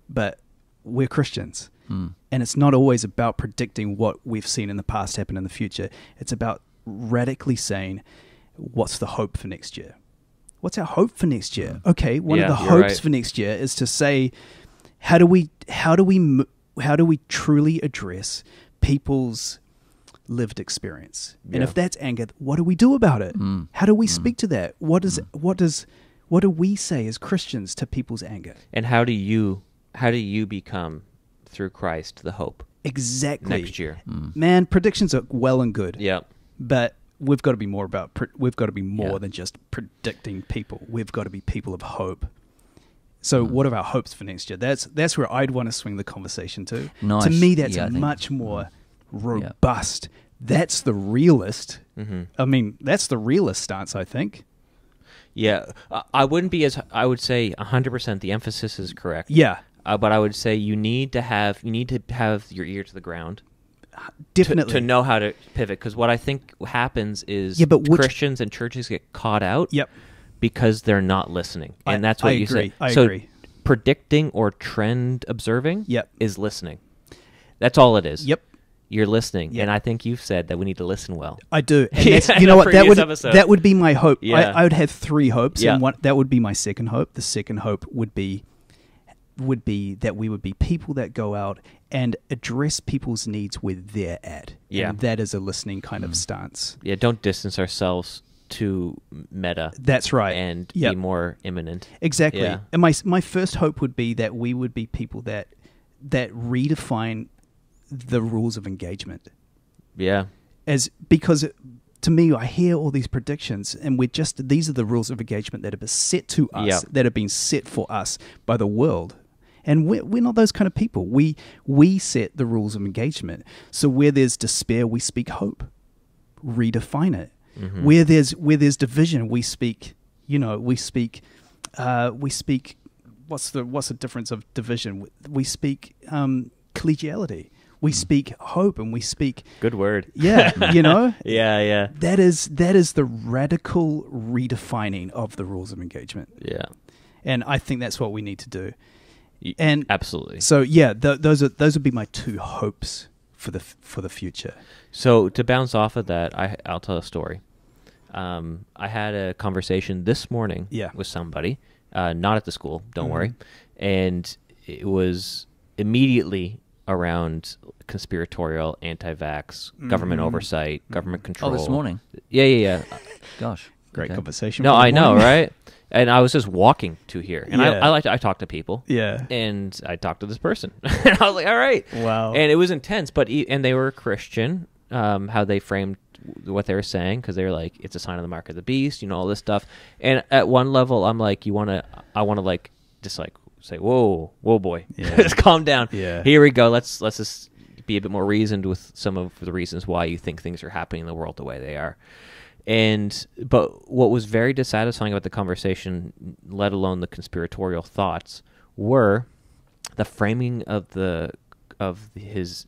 but we're Christians. And it's not always about predicting what we've seen in the past happen in the future. It's about radically saying, what's the hope for next year? What's our hope for next year? Okay, one of the hopes for next year is to say, how do we truly address people's lived experience? And if that's anger, what do we do about it? How do we speak to that? What do we say as Christians to people's anger? And how do you how do you become, through Christ, the hope? Exactly. Next year. Man, predictions are well and good. Yeah. But we've got to be more than just predicting people. We've got to be people of hope. So what are our hopes for next year? That's where I'd want to swing the conversation to. Nice. To me, that's I think much more robust. That's the realist. I mean, that's the realist stance, I think. Yeah. I wouldn't be I would say 100% the emphasis is correct. Yeah. But I would say you need to have your ear to the ground. Definitely. To know how to pivot. Because what I think happens is Christians and churches get caught out. Yep. Because they're not listening. And that's what you say. I agree. Predicting or trend observing Yep. is listening. That's all it is. Yep. You're listening. Yep. And I think you've said that we need to listen well. I do. And you know what? That would be my hope. Yeah. I would have 3 hopes. Yeah. And that would be my second hope. The second hope would be that we would be people that go out and address people's needs where they're at. Yeah. And that is a listening kind of stance. Yeah, don't distance ourselves too meta. That's right. And be more imminent. Exactly. Yeah. And my first hope would be that we would be people that redefine the rules of engagement. Yeah. Because to me, I hear all these predictions, and these are the rules of engagement that have been set to us, that have been set for us by the world. And we're not those kind of people. We set the rules of engagement. So where there's despair, we speak hope. Redefine it. Mm-hmm. Where there's division, we speak. What's the difference of division? We speak collegiality. We speak hope, and we speak. Good word. Yeah, Yeah. That is the radical redefining of the rules of engagement. Yeah. And I think that's what we need to do. And absolutely. So yeah, those would be my 2 hopes for the future. So to bounce off of that, I'll tell a story. I had a conversation this morning with somebody, not at the school, don't worry, and it was immediately around conspiratorial, anti-vax, government oversight, government control. Oh, this morning? Yeah. Gosh. Great conversation. No, I know, right? And I was just walking to here, and I talk to people. Yeah. And I talked to this person, and I was like, all right. Wow. And it was intense, and they were a Christian, how they framed what they were saying, because they were like, it's a sign of the mark of the beast, all this stuff. And at one level, I'm like, I want to like, just like say, whoa, boy, just calm down. Yeah. Here we go. Let's just be a bit more reasoned with some of the reasons why you think things are happening in the world the way they are. But what was very dissatisfying about the conversation, let alone the conspiratorial thoughts, were the framing of his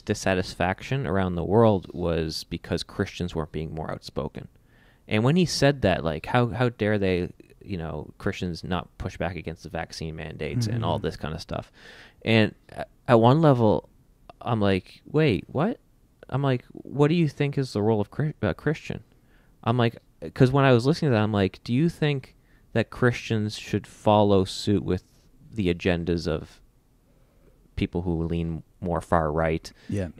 dissatisfaction around the world was because Christians weren't being more outspoken. And when he said that, like, how dare they, Christians not push back against the vaccine mandates and all this kind of stuff. And at one level, I'm like, wait, what? I'm like, what do you think is the role of Christian? I'm like, because when I was listening to that, I'm like, do you think that Christians should follow suit with the agendas of people who lean more far right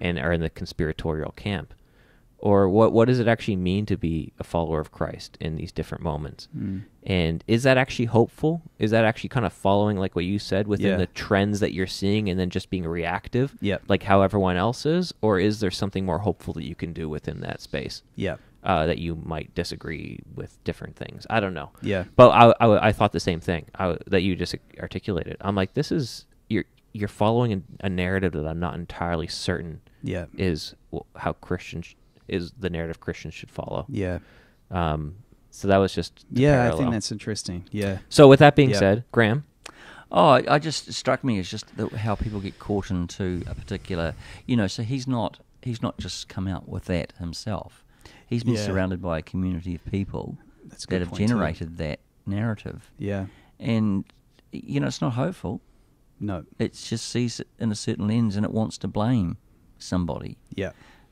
and are in the conspiratorial camp? Or what does it actually mean to be a follower of Christ in these different moments? And is that actually hopeful? Is that actually kind of following, like what you said, within the trends that you're seeing and then just being reactive, like how everyone else is? Or is there something more hopeful that you can do within that space? That you might disagree with different things. I don't know. But I thought the same thing that you just articulated. I'm like, this is, you're following a narrative that I'm not entirely certain is how Christians is the narrative Christians should follow. So that was just parallel. I think that's interesting. So with that being said, Graham. I just struck me as just how people get caught into a particular, so he's not just come out with that himself. He's been surrounded by a community of people that have generated that narrative. And it's not hopeful. No. It just sees it in a certain lens and it wants to blame somebody.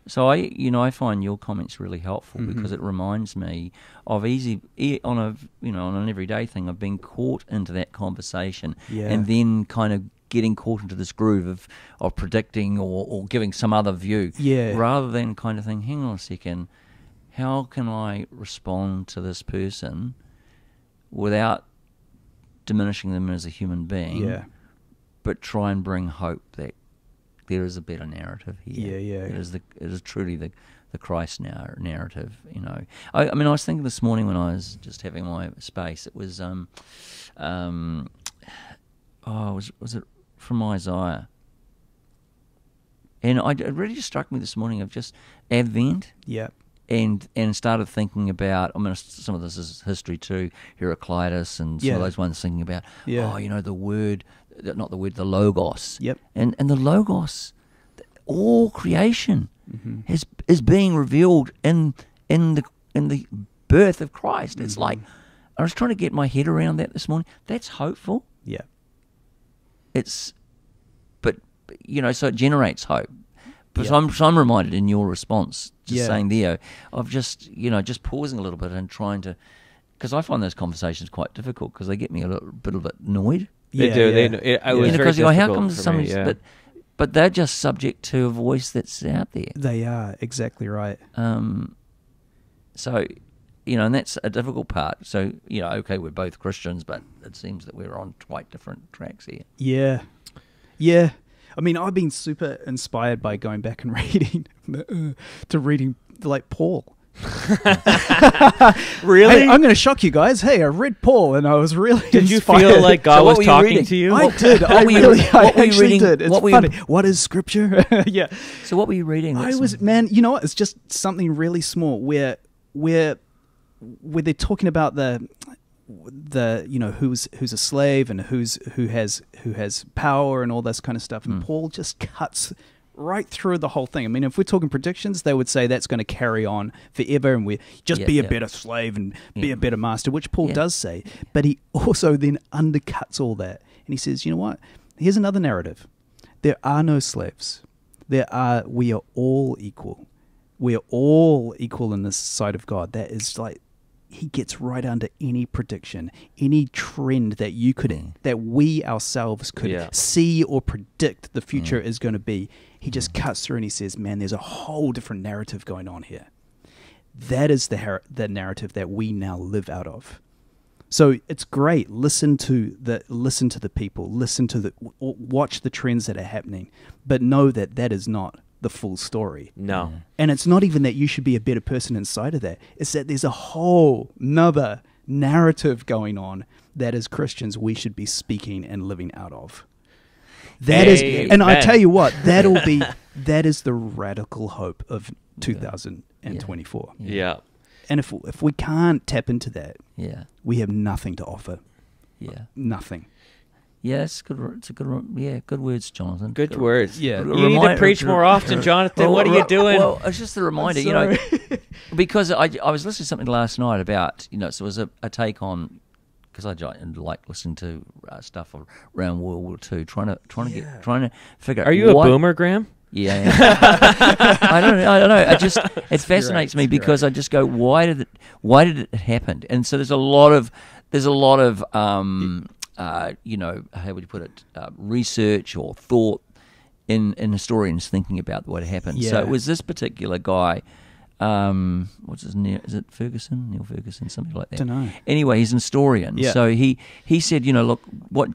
So I find your comments really helpful because it reminds me of on an everyday thing. I've been caught into that conversation and then kind of getting caught into this groove of predicting or giving some other view, rather than kind of think, hang on a second, how can I respond to this person without diminishing them as a human being, but try and bring hope that there is a better narrative here. It is truly the Christ narrative. You know, I mean, I was thinking this morning when I was just having my space. It was was it from Isaiah? And it really just struck me this morning of just Advent. And started thinking about, I mean, some of this is history too, Heraclitus and some of those ones thinking about, the word, not the word, the Logos. And the Logos, all creation is being revealed in the birth of Christ. It's like, I was trying to get my head around that this morning. That's hopeful. But so it generates hope. But so I'm reminded in your response, just saying there, of just pausing a little bit and trying to, because I find those conversations quite difficult because they get me a little bit annoyed. They do. It was very difficult how come for me, but they're just subject to a voice that's out there. They are, exactly right. So, and that's a difficult part. So, okay, we're both Christians, but it seems that we're on quite different tracks here. Yeah. I mean, I've been super inspired by going back and reading like Paul. Really? Hey, I'm going to shock you guys. Hey, I read Paul and I was really Did inspired. you feel like God was talking to you? I did. I actually did. It's funny. What is scripture? Yeah. So what were you reading? Man, you know what? It's just something really small where they're talking about the who's a slave and who has power and all this kind of stuff, and Paul just cuts right through the whole thing. I mean, if we're talking predictions, they would say that's going to carry on forever, and we just be a better slave and be a better master, which Paul does say. But he also then undercuts all that, and he says, you know what? Here's another narrative. There are no slaves. We are all equal. We are all equal in this sight of God. That is like, he gets right under any prediction, any trend that that we ourselves could see or predict the future is going to be. He just cuts through and he says, man, there's a whole different narrative going on here. That is the narrative that we now live out of. So it's great. Listen to the people, watch the trends that are happening, but know that that is not the full story. No. And it's not even that you should be a better person inside of that. It's that there's a whole nother narrative going on that as Christians we should be speaking and living out of. That is, and I tell you what, that is the radical hope of 2024. Yeah. And if we can't tap into that, we have nothing to offer. Nothing. Yeah, it's good. It's a good. Good words, Jonathan. Good words. Yeah, you need to preach more often, Jonathan. What are you doing? Well, it's just a reminder, because I was listening to something last night about, so it was a take on, because I like listening to stuff around World War II, trying to figure. Are you a boomer, Graham? Yeah. I don't know. It fascinates me because I just go, why did it happen? And so there's a lot of how would you put it, research or thought in historians thinking about what happened. Yeah. So it was this particular guy, what's his name? Is it Ferguson? Neil Ferguson, something like that. Don't know. Anyway, he's an historian. Yeah. So he said, look, what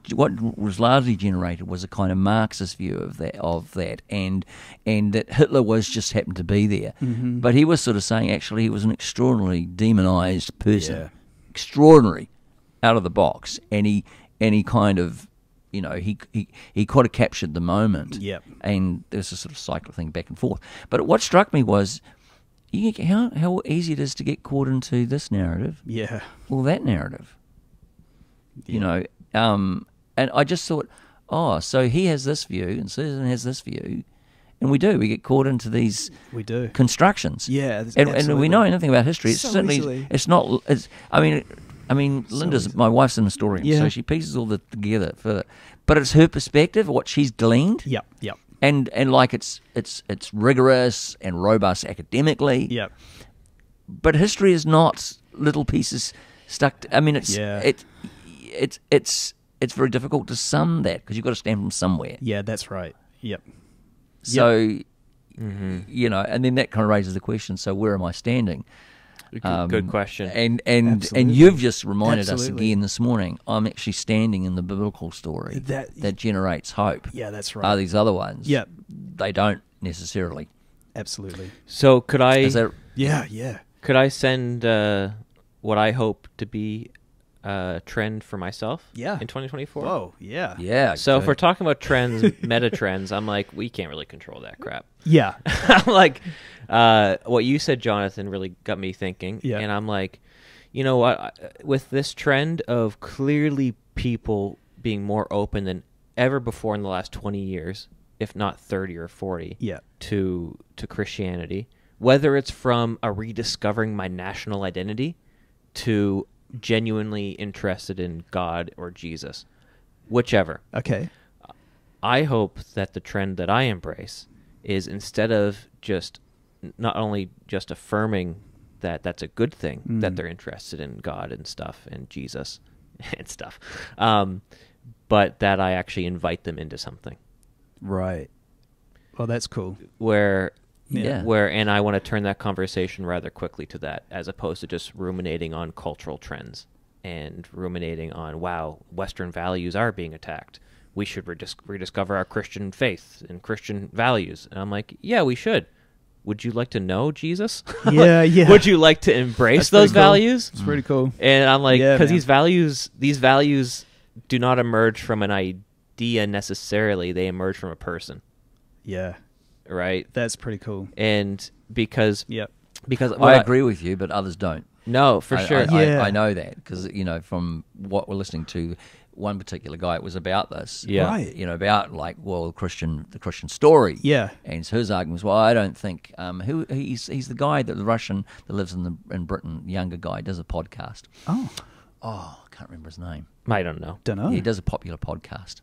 was largely generated was a kind of Marxist view of that, and that Hitler was just happened to be there. Mm-hmm. But he was sort of saying actually he was an extraordinarily demonized person, extraordinary, out of the box, and he kind of, he kind of captured the moment. Yep. And there's a sort of cycle thing back and forth. But what struck me was, how easy it is to get caught into this narrative, or that narrative, and I just thought, so he has this view and Susan has this view, and we get caught into these constructions. Yeah, and we know nothing about history. It's so certainly easily. It's not. I mean, Linda's my wife's an historian, so she pieces all that together but it's her perspective, what she's gleaned. Yep. And like it's rigorous and robust academically. Yep. But history is not little pieces stuck. It's very difficult to sum that because you've got to stand from somewhere. Yeah, that's right. Yep. So, and then that kind of raises the question. So where am I standing? Good question. And you've just reminded us Absolutely. again this morning, I'm actually standing in the biblical story that generates hope. Yeah, that's right. Are these other ones? Yep. They don't necessarily. Absolutely. So could I? Yeah. Could I send what I hope to be a trend for myself? Yeah. In 2024. Whoa. Yeah. Yeah. So if we're talking about trends, meta trends, I'm like, we can't really control that crap. Yeah. I'm like, what you said, Jonathan, really got me thinking. Yeah. And I'm like, you know what? With this trend of clearly people being more open than ever before in the last 20 years, if not 30 or 40, Yeah. to Christianity, whether it's from a rediscovering my national identity to genuinely interested in God or Jesus, whichever. Okay. I hope that the trend that I embrace is, instead of just not only just affirming that that's a good thing that they're interested in God and stuff and Jesus and stuff, but that I actually invite them into something. Right. Well, that's cool. And I want to turn that conversation rather quickly to that, as opposed to just ruminating on cultural trends and ruminating on, wow, Western values are being attacked. We should rediscover our Christian faith and Christian values. And I'm like, yeah, we should. Would you like to know Jesus? Yeah, yeah. Would you like to embrace That's pretty those cool. values? It's pretty cool. And I'm like, Yeah, because man. these values do not emerge from an idea necessarily. They emerge from a person, Yeah. right? That's pretty cool. And because Yep. I agree with you, but others don't. No, for sure. I know that because, from what we're listening to, one particular guy, it was about this. Yeah. Right. About the Christian story. Yeah. And so his argument was, well, I don't think he's the guy the Russian that lives in Britain, younger guy, does a podcast. Oh. I can't remember his name. I don't know. Don't know. He does a popular podcast.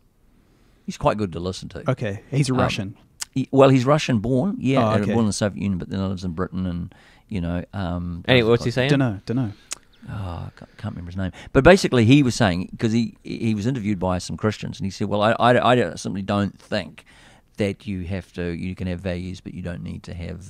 He's quite good to listen to. Okay. He's a Russian. He's Russian born, Oh, okay. born in the Soviet Union, but then lives in Britain, and Anyway, what's he saying? Don't know. I can't remember his name. But basically, he was saying, because he was interviewed by some Christians, and he said, well, I simply don't think that you can have values, but you don't need to have.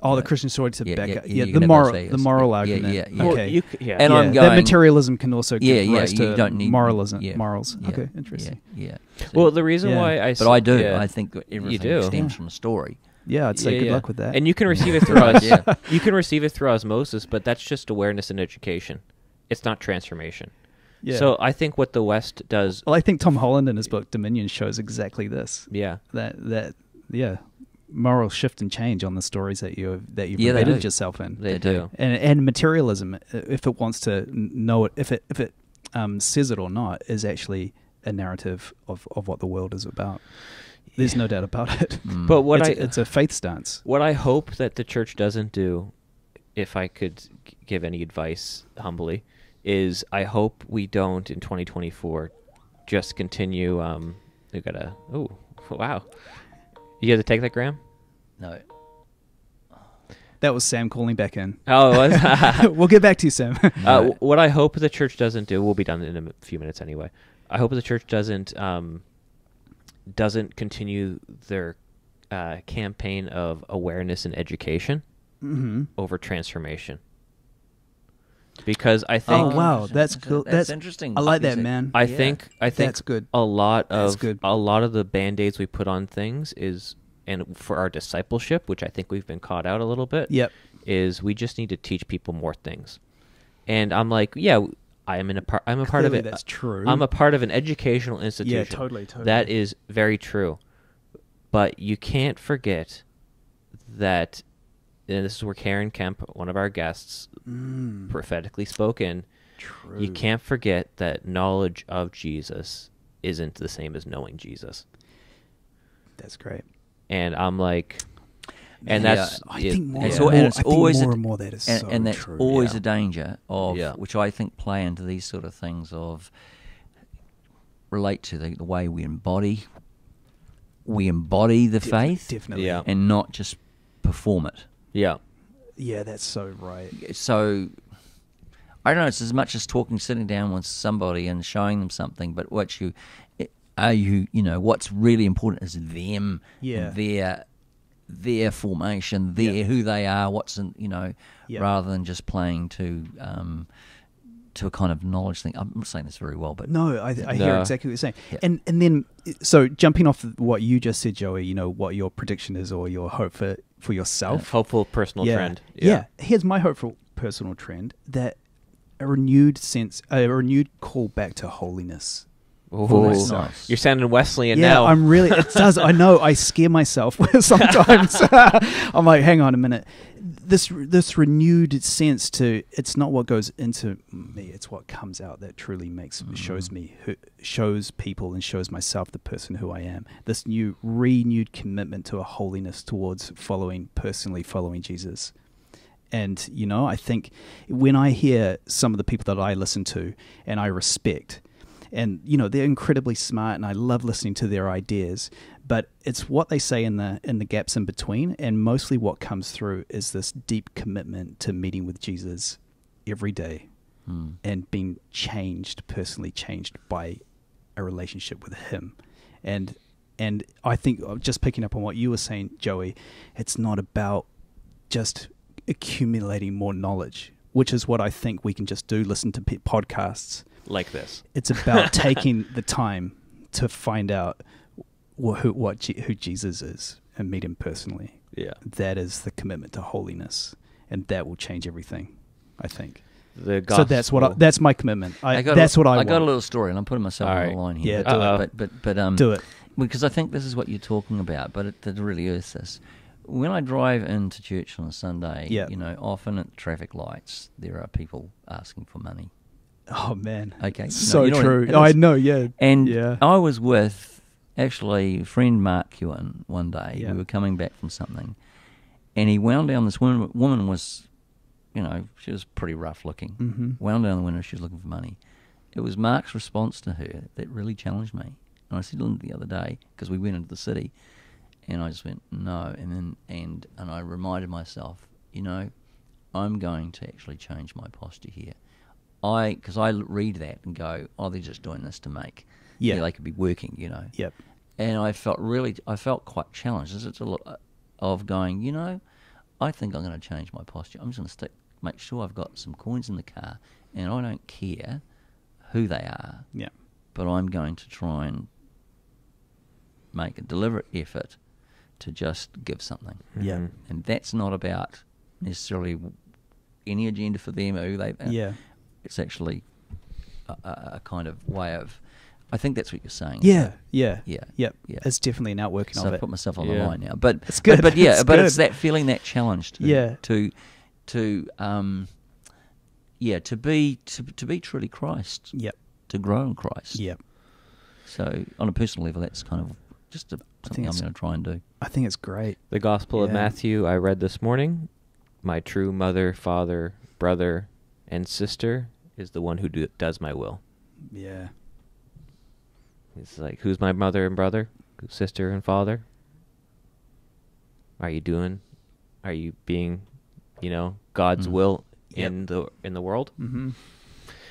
The Christian story to back up. you Yeah, can the have moral, those values. the moral Yeah, argument. yeah. Well, Okay. And I'm that going, materialism can also give rise you to don't need moralism. yeah, Morals. yeah, Okay, interesting. Yeah. Well, the reason Yeah. why I But I do. yeah. I think that everything do. stems from a story. Yeah, I'd say good luck with that. And you can receive it through Yeah. You can receive it through osmosis, but that's just awareness and education. It's not transformation. Yeah. So I think what the West does. Well, I think Tom Holland in his book Dominion shows exactly this. Yeah. That moral shift and change on the stories that you've they embedded do. yourself in. They do. And materialism, if it wants to know it, if it says it or not, is actually a narrative of what the world is about. There's no doubt about it. But it's a faith stance. What I hope that the church doesn't do, if I could give any advice humbly, is I hope we don't in 2024 just continue. We gotta. Oh, wow! You got to take that, Graham? No. That was Sam calling back in. Oh, it was? We'll get back to you, Sam. What I hope the church doesn't do, we'll be done in a few minutes anyway. I hope the church doesn't continue their campaign of awareness and education over transformation. Because I think, Oh wow, that's cool. That's interesting. I like that, Is it- man. I think That's good. a lot That's of good. a lot of the band-aids we put on things is, and for our discipleship, which I think we've been caught out a little bit. Yep. Is we just need to teach people more things. And I'm like, yeah, I'm a part of Clearly it. that's true. I'm a part of an educational institution. Yeah, totally. That is very true. But you can't forget that, and this is where Karen Kemp, one of our guests, prophetically spoke in. True. You can't forget that knowledge of Jesus isn't the same as knowing Jesus. That's great. And I'm like, and Yeah, that's I think more, It's and al- more, and it's I think always more a- and more that is and, so and that's true. always Yeah. a danger of Yeah. which I think play into these sort of things of relate to the way we embody the faith Definitely. Yeah. and not just perform it. yeah. Yeah, that's so right. So I don't know, it's as much as sitting down with somebody and showing them something, but what's really important is them, Yeah. and their formation, who they are, what's in, rather than just playing to a kind of knowledge thing. I'm not saying this very well, but no, I hear exactly what you're saying. Yeah. And then, so jumping off what you just said, Joey, what your prediction is or your hope for yourself. Hopeful personal trend. Yeah. Here's my hopeful personal trend, that a renewed call back to holiness. Oh, nice. You're sounding Wesleyan now. Yeah, I'm really. It does. I know. I scare myself sometimes. I'm like, hang on a minute. This renewed sense to, it's not what goes into me, it's what comes out that truly shows people and shows myself the person who I am. This renewed commitment to a holiness towards personally following Jesus. And I think when I hear some of the people that I listen to and I respect, and they're incredibly smart, and I love listening to their ideas. But it's what they say in the gaps in between, and mostly what comes through is this deep commitment to meeting with Jesus every day, and being personally changed by a relationship with Him. And I think, just picking up on what you were saying, Joey, it's not about just accumulating more knowledge, which is what I think we can just do. Listen to podcasts like this. It's about taking the time to find out who Jesus is and meet Him personally. Yeah, that is the commitment to holiness, and that will change everything, I think. The gospel. So that's my commitment. I got a little story, and I'm putting myself on the line here. Yeah, but do it, because I think this is what you're talking about. But it really is this. When I drive into church on a Sunday, often at traffic lights there are people asking for money. Oh man! Okay, so true. I know. Yeah, and I was with actually friend Mark Ewan one day. Yeah. We were coming back from something, and he wound down. This woman was, she was pretty rough looking. Mm-hmm. Wound down the window. She was looking for money. It was Mark's response to her that really challenged me. And I said to him the other day, because we went into the city, and I just went no, and I reminded myself, I'm going to actually change my posture here. Because I read that and go, they're just doing this to make. Yeah, they could be working, Yep. And I felt quite challenged. It's a lot of going, I think I'm going to change my posture. I'm just going to make sure I've got some coins in the car, and I don't care who they are. Yeah. But I'm going to try and make a deliberate effort to just give something. Yeah. And that's not about necessarily any agenda for them or who they. Yeah. It's actually a kind of way of. I think that's what you're saying. Yeah. It's definitely an outworking of it. So I put myself on the line now, but it's good. But it's that feeling, that challenge. To be truly Christ. Yep. To grow in Christ. Yep. So on a personal level, that's kind of just something I'm going to try and do. I think it's great. The Gospel of Matthew I read this morning. My true mother, father, brother, and sister is the one who does my will. Yeah. It's like, who's my mother and brother? Sister and father? Are you being, God's will in the world? Mm-hmm.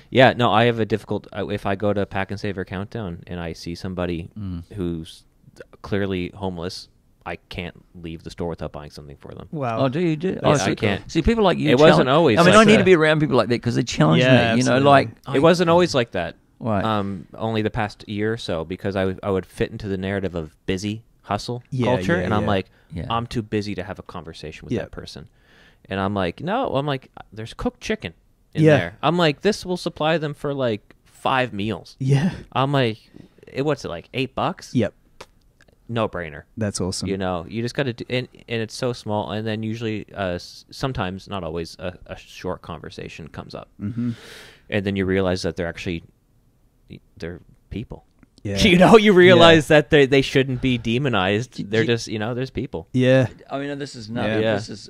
Yeah, no, I have a difficult... if I go to Pack and Save or Countdown and I see somebody who's clearly homeless, I can't leave the store without buying something for them. Wow. Oh, do you? Yeah, I can't. See, people like you... It wasn't always I like need that. to be around people like that because they challenge me. Absolutely. It wasn't always like that. Right. Only the past year or so, because I would fit into the narrative of busy hustle culture, and I'm like, I'm too busy to have a conversation with that person. And I'm like, there's cooked chicken in there. I'm like, this will supply them for like 5 meals. Yeah. I'm like, what's it, like $8? Yep. No brainer. That's awesome. You just got to do, and it's so small, and then usually, sometimes, not always, a short conversation comes up, mm-hmm. and then you realize that they're people. Yeah. You realize that they shouldn't be demonized. They're just, there's people. Yeah. I mean, this is this is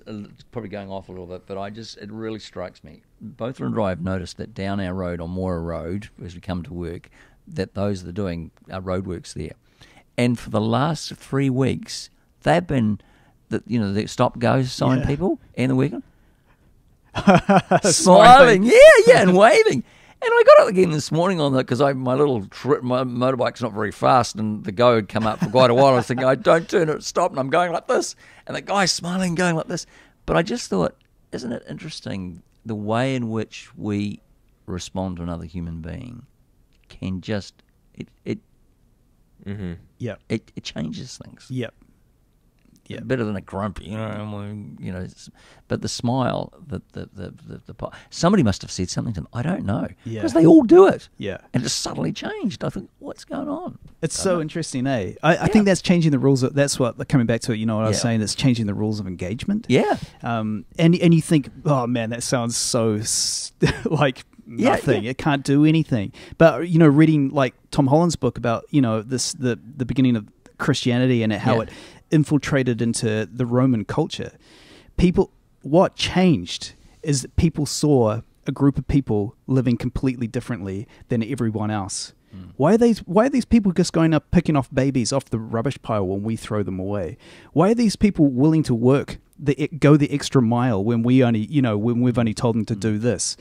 probably going off a little bit, but it really strikes me. Both Lynn and I have noticed that down our road on Moira Road, as we come to work, that those that are doing roadworks there. And for the last 3 weeks, they've been, the stop-go sign people and the worker. Smiling, and waving. And I got up again this morning on that because my motorbike's not very fast, and the go had come up for quite a while. I was thinking, I don't turn it, stop, and I'm going like this, and the guy's smiling, going like this. But I just thought, isn't it interesting the way in which we respond to another human being can just it changes things. Yep. Yeah, better than a grumpy, but the smile, somebody must have said something to them. I don't know, because they all do it. Yeah, and it suddenly changed. I think, what's going on? It's so interesting, eh? I think that's changing the rules. That's what coming back to it. You know what I was saying? That's changing the rules of engagement. Yeah. And you think, oh man, that sounds so like nothing. It can't do anything. But reading like Tom Holland's book about the beginning of Christianity and how it infiltrated into the Roman culture. What changed is that people saw a group of people living completely differently than everyone else. Why are these people just going up picking off babies off the rubbish pile when we throw them away? Why are these people willing to go the extra mile when we've only told them to do this?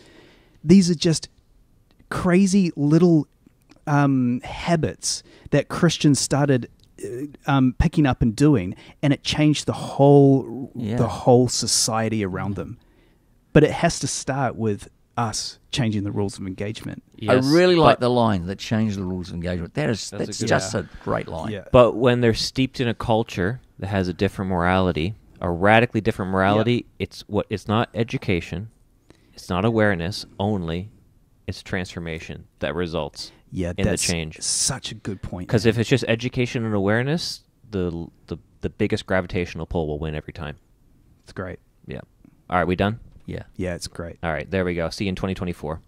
These are just crazy little habits that Christians started picking up and doing, and it changed the whole society around them. But it has to start with us changing the rules of engagement. Yes, I really like the line that changed the rules of engagement. That's just a great line. Yeah. But when they're steeped in a culture that has a different morality, a radically different morality, it's not education, it's not awareness only, it's transformation that results. Yeah, in that's the change. Such a good point. Because if it's just education and awareness, the biggest gravitational pull will win every time. It's great. Yeah. All right, we done? Yeah. Yeah, it's great. All right, there we go. See you in 2024.